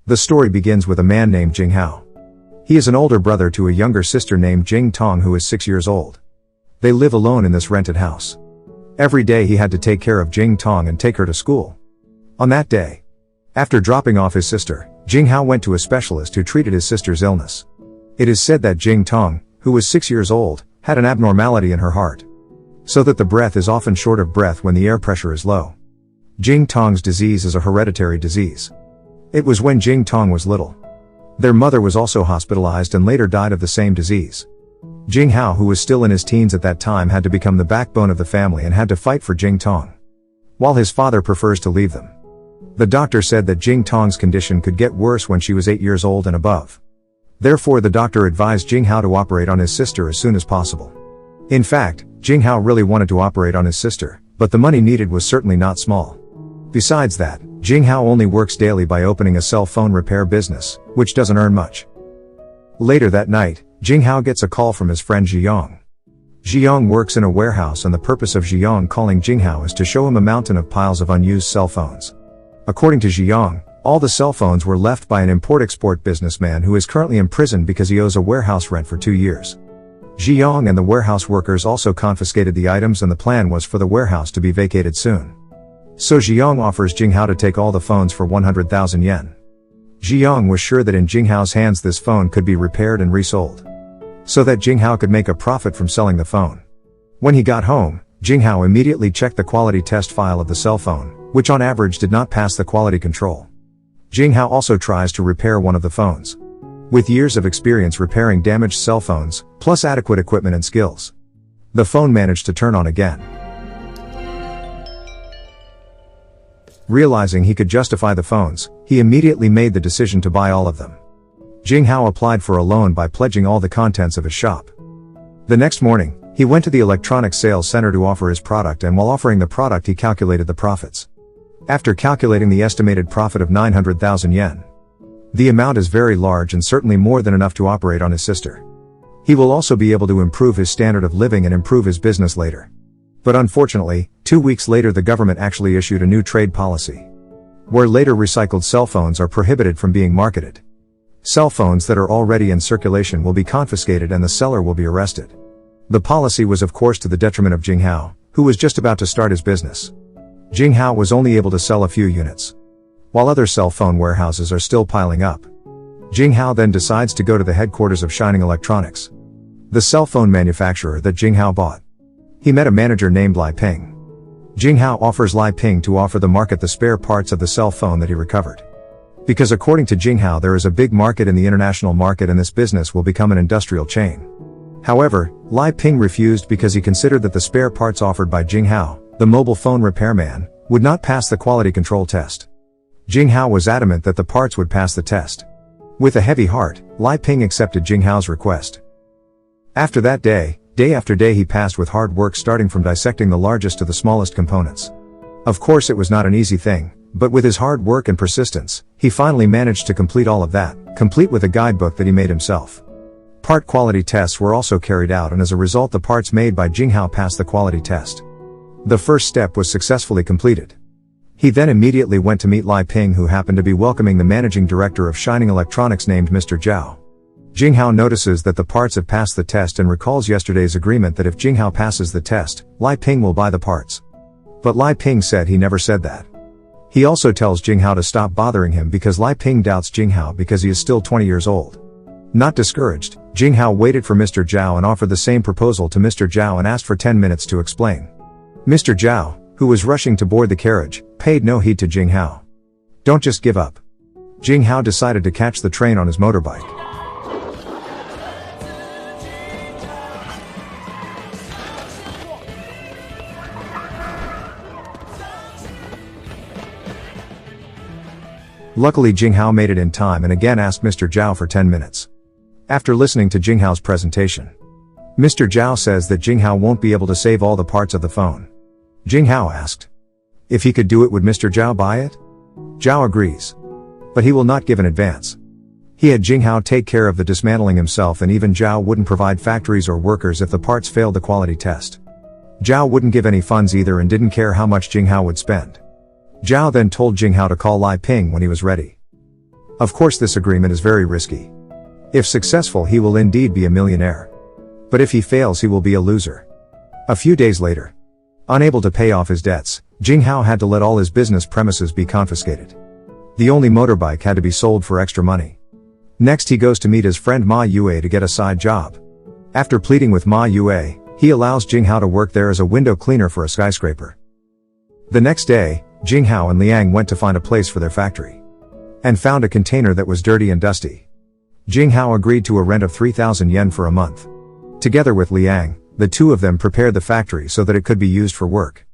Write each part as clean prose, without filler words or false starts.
The story begins with a man named Jing Hao. He is an older brother to a younger sister named Jing Tong, who is 6 years old. They live alone in this rented house. Every day he had to take care of Jing Tong and take her to school. On that day, after dropping off his sister, Jing Hao went to a specialist who treated his sister's illness. It is said that Jing Tong, who was 6 years old, had an abnormality in her heart, so that the breath is often short of breath when the air pressure is low. Jing Tong's disease is a hereditary disease. It was when Jing Tong was little. Their mother was also hospitalized and later died of the same disease. Jing Hao, who was still in his teens at that time, had to become the backbone of the family and had to fight for Jing Tong, while his father prefers to leave them. The doctor said that Jing Tong's condition could get worse when she was 8 years old and above. Therefore, the doctor advised Jing Hao to operate on his sister as soon as possible. In fact, Jing Hao really wanted to operate on his sister, but the money needed was certainly not small. Besides that, Jing Hao only works daily by opening a cell phone repair business, which doesn't earn much. Later that night, Jing Hao gets a call from his friend Ziyong. Ziyong works in a warehouse, and the purpose of Ziyong calling Jing Hao is to show him a mountain of piles of unused cell phones. According to Ziyong, all the cell phones were left by an import-export businessman who is currently in prison because he owes a warehouse rent for 2 years. Ziyong and the warehouse workers also confiscated the items, and the plan was for the warehouse to be vacated soon. So Ziyong offers Jing Hao to take all the phones for 100,000 yen. Ziyong was sure that in Jing Hao's hands this phone could be repaired and resold, so that Jing Hao could make a profit from selling the phone. When he got home, Jing Hao immediately checked the quality test file of the cell phone, which on average did not pass the quality control. Jing Hao also tries to repair one of the phones. With years of experience repairing damaged cell phones, plus adequate equipment and skills, the phone managed to turn on again. Realizing he could justify the phones, he immediately made the decision to buy all of them. Jing Hao applied for a loan by pledging all the contents of his shop. The next morning, he went to the electronics sales center to offer his product, and while offering the product he calculated the profits. After calculating the estimated profit of 900,000 yen, the amount is very large and certainly more than enough to operate on his sister. He will also be able to improve his standard of living and improve his business later. But unfortunately, 2 weeks later the government actually issued a new trade policy, where later recycled cell phones are prohibited from being marketed. Cell phones that are already in circulation will be confiscated and the seller will be arrested. The policy was of course to the detriment of Jing Hao, who was just about to start his business. Jing Hao was only able to sell a few units, while other cell phone warehouses are still piling up. Jing Hao then decides to go to the headquarters of Shining Electronics, the cell phone manufacturer that Jing Hao bought. He met a manager named Lai Ping. Jing Hao offers Lai Ping to offer the market the spare parts of the cell phone that he recovered, because according to Jing Hao there is a big market in the international market and this business will become an industrial chain. However, Lai Ping refused because he considered that the spare parts offered by Jing Hao, the mobile phone repairman, would not pass the quality control test. Jing Hao was adamant that the parts would pass the test. With a heavy heart, Lai Ping accepted Jing Hao's request. After that day after day he passed with hard work, starting from dissecting the largest to the smallest components. Of course it was not an easy thing, but with his hard work and persistence, he finally managed to complete all of that, complete with a guidebook that he made himself. Part quality tests were also carried out, and as a result the parts made by Jing Hao passed the quality test. The first step was successfully completed. He then immediately went to meet Lai Ping, who happened to be welcoming the managing director of Shining Electronics named Mr. Zhao. Jing Hao notices that the parts have passed the test and recalls yesterday's agreement that if Jing Hao passes the test, Lai Ping will buy the parts. But Lai Ping said he never said that. He also tells Jing Hao to stop bothering him because Lai Ping doubts Jing Hao because he is still 20 years old. Not discouraged, Jing Hao waited for Mr. Zhao and offered the same proposal to Mr. Zhao and asked for 10 minutes to explain. Mr. Zhao, who was rushing to board the carriage, paid no heed to Jing Hao. Don't just give up. Jing Hao decided to catch the train on his motorbike. Luckily Jing Hao made it in time and again asked Mr. Zhao for 10 minutes. After listening to Jing Hao's presentation, Mr. Zhao says that Jing Hao won't be able to save all the parts of the phone. Jing Hao asked if he could do it, would Mr. Zhao buy it? Zhao agrees, but he will not give an advance. He had Jing Hao take care of the dismantling himself, and even Zhao wouldn't provide factories or workers if the parts failed the quality test. Zhao wouldn't give any funds either and didn't care how much Jing Hao would spend. Zhao then told Jing Hao to call Lai Ping when he was ready. Of course this agreement is very risky. If successful he will indeed be a millionaire. But if he fails he will be a loser. A few days later, unable to pay off his debts, Jing Hao had to let all his business premises be confiscated. The only motorbike had to be sold for extra money. Next he goes to meet his friend Ma Yue to get a side job. After pleading with Ma Yue, he allows Jing Hao to work there as a window cleaner for a skyscraper. The next day, Jing Hao and Liang went to find a place for their factory. And found a container that was dirty and dusty. Jing Hao agreed to a rent of 3,000 yen for a month. Together with Liang, the two of them prepared the factory so that it could be used for work.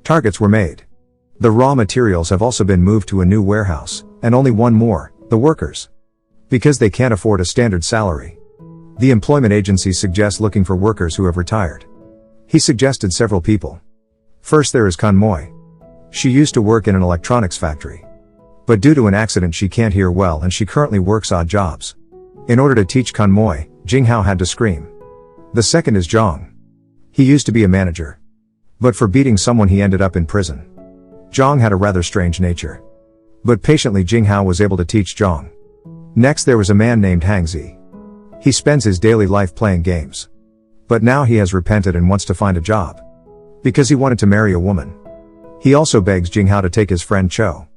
Targets were made. The raw materials have also been moved to a new warehouse, and only one more, the workers. Because they can't afford a standard salary. The employment agency suggests looking for workers who have retired. He suggested several people. First there is Kanmoy. She used to work in an electronics factory. But due to an accident she can't hear well and she currently works odd jobs. In order to teach Kanmoy, Jing Hao had to scream. The second is Zhang. He used to be a manager. But for beating someone he ended up in prison. Zhang had a rather strange nature. But patiently Jing Hao was able to teach Zhang. Next there was a man named Hang Zi. He spends his daily life playing games. But now he has repented and wants to find a job. Because he wanted to marry a woman. He also begs Jing Hao to take his friend Cho.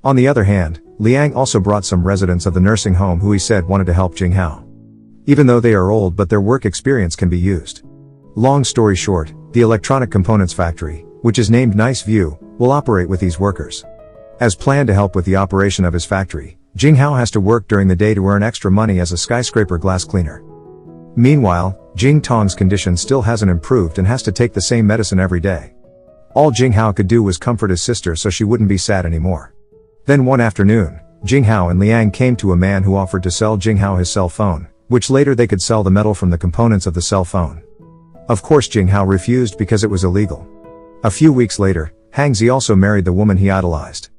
On the other hand, Liang also brought some residents of the nursing home who he said wanted to help Jing Hao. Even though they are old but their work experience can be used. Long story short, the electronic components factory, which is named Nice View, will operate with these workers. As planned to help with the operation of his factory, Jing Hao has to work during the day to earn extra money as a skyscraper glass cleaner. Meanwhile, Jing Tong's condition still hasn't improved and has to take the same medicine every day. All Jing Hao could do was comfort his sister so she wouldn't be sad anymore. Then one afternoon, Jing Hao and Liang came to a man who offered to sell Jing Hao his cell phone, which later they could sell the metal from the components of the cell phone. Of course Jing Hao refused because it was illegal. A few weeks later, Hang Zi also married the woman he idolized.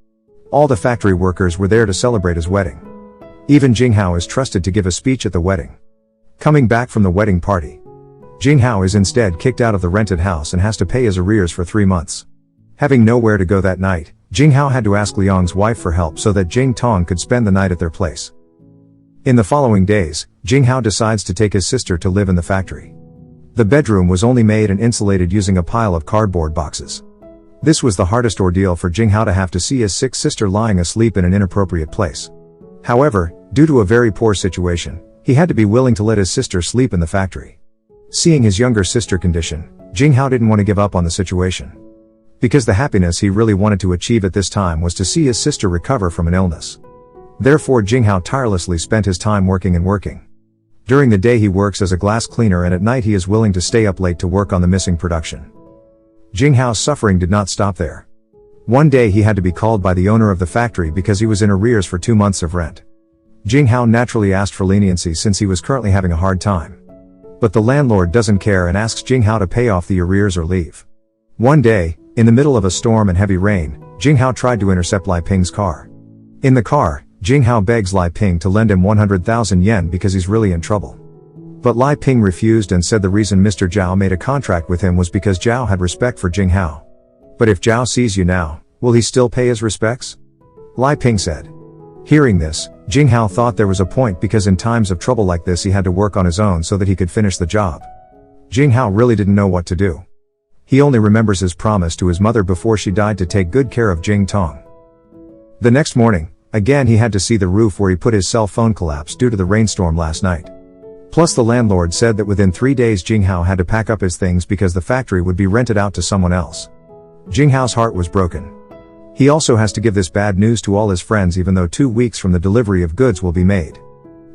All the factory workers were there to celebrate his wedding. Even Jing Hao is trusted to give a speech at the wedding. Coming back from the wedding party, Jing Hao is instead kicked out of the rented house and has to pay his arrears for 3 months. Having nowhere to go that night, Jing Hao had to ask Liang's wife for help so that Jing Tong could spend the night at their place. In the following days, Jing Hao decides to take his sister to live in the factory. The bedroom was only made and insulated using a pile of cardboard boxes. This was the hardest ordeal for Jing Hao to have to see his sick sister lying asleep in an inappropriate place. However, due to a very poor situation, he had to be willing to let his sister sleep in the factory. Seeing his younger sister condition, Jing Hao didn't want to give up on the situation. Because the happiness he really wanted to achieve at this time was to see his sister recover from an illness. Therefore Jing Hao tirelessly spent his time working and working. During the day he works as a glass cleaner and at night he is willing to stay up late to work on the missing production. Jing Hao's suffering did not stop there. One day he had to be called by the owner of the factory because he was in arrears for 2 months of rent. Jing Hao naturally asked for leniency since he was currently having a hard time. But the landlord doesn't care and asks Jing Hao to pay off the arrears or leave. One day, in the middle of a storm and heavy rain, Jing Hao tried to intercept Lai Ping's car. In the car, Jing Hao begs Lai Ping to lend him 100,000 yen because he's really in trouble. But Lai Ping refused and said the reason Mr. Zhao made a contract with him was because Zhao had respect for Jing Hao. But if Zhao sees you now, will he still pay his respects? Lai Ping said. Hearing this, Jing Hao thought there was a point because in times of trouble like this he had to work on his own so that he could finish the job. Jing Hao really didn't know what to do. He only remembers his promise to his mother before she died to take good care of Jing Tong. The next morning, again he had to see the roof where he put his cell phone collapse due to the rainstorm last night. Plus the landlord said that within 3 days Jing Hao had to pack up his things because the factory would be rented out to someone else. Jing Hao's heart was broken. He also has to give this bad news to all his friends even though 2 weeks from the delivery of goods will be made.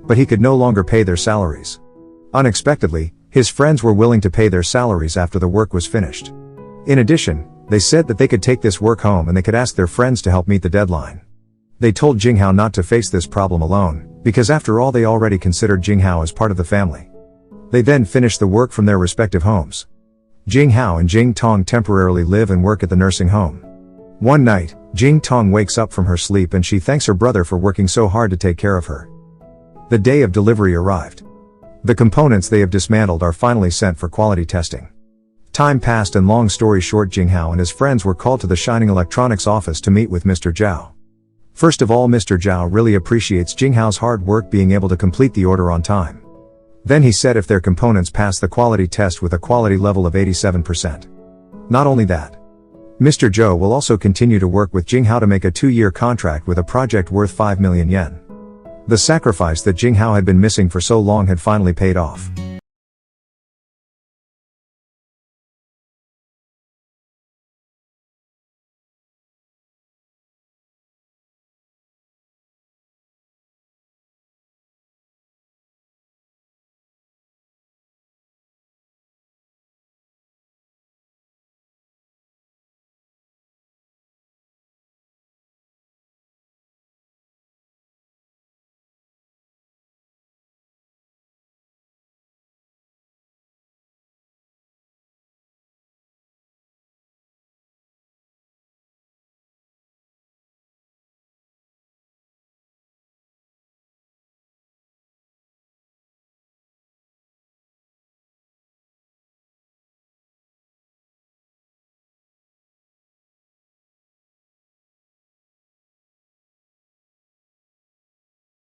But he could no longer pay their salaries. Unexpectedly, his friends were willing to pay their salaries after the work was finished. In addition, they said that they could take this work home and they could ask their friends to help meet the deadline. They told Jing Hao not to face this problem alone, because after all they already considered Jing Hao as part of the family. They then finished the work from their respective homes. Jing Hao and Jing Tong temporarily live and work at the nursing home. One night, Jing Tong wakes up from her sleep and she thanks her brother for working so hard to take care of her. The day of delivery arrived. The components they have dismantled are finally sent for quality testing. Time passed and long story short, Jing Hao and his friends were called to the Shining Electronics office to meet with Mr. Zhao. First of all, Mr. Zhao really appreciates Jing Hao's hard work being able to complete the order on time. Then he said if their components pass the quality test with a quality level of 87%. Not only that, Mr. Zhou will also continue to work with Jing Hao to make a 2-year contract with a project worth 5 million yen. The sacrifice that Jing Hao had been missing for so long had finally paid off.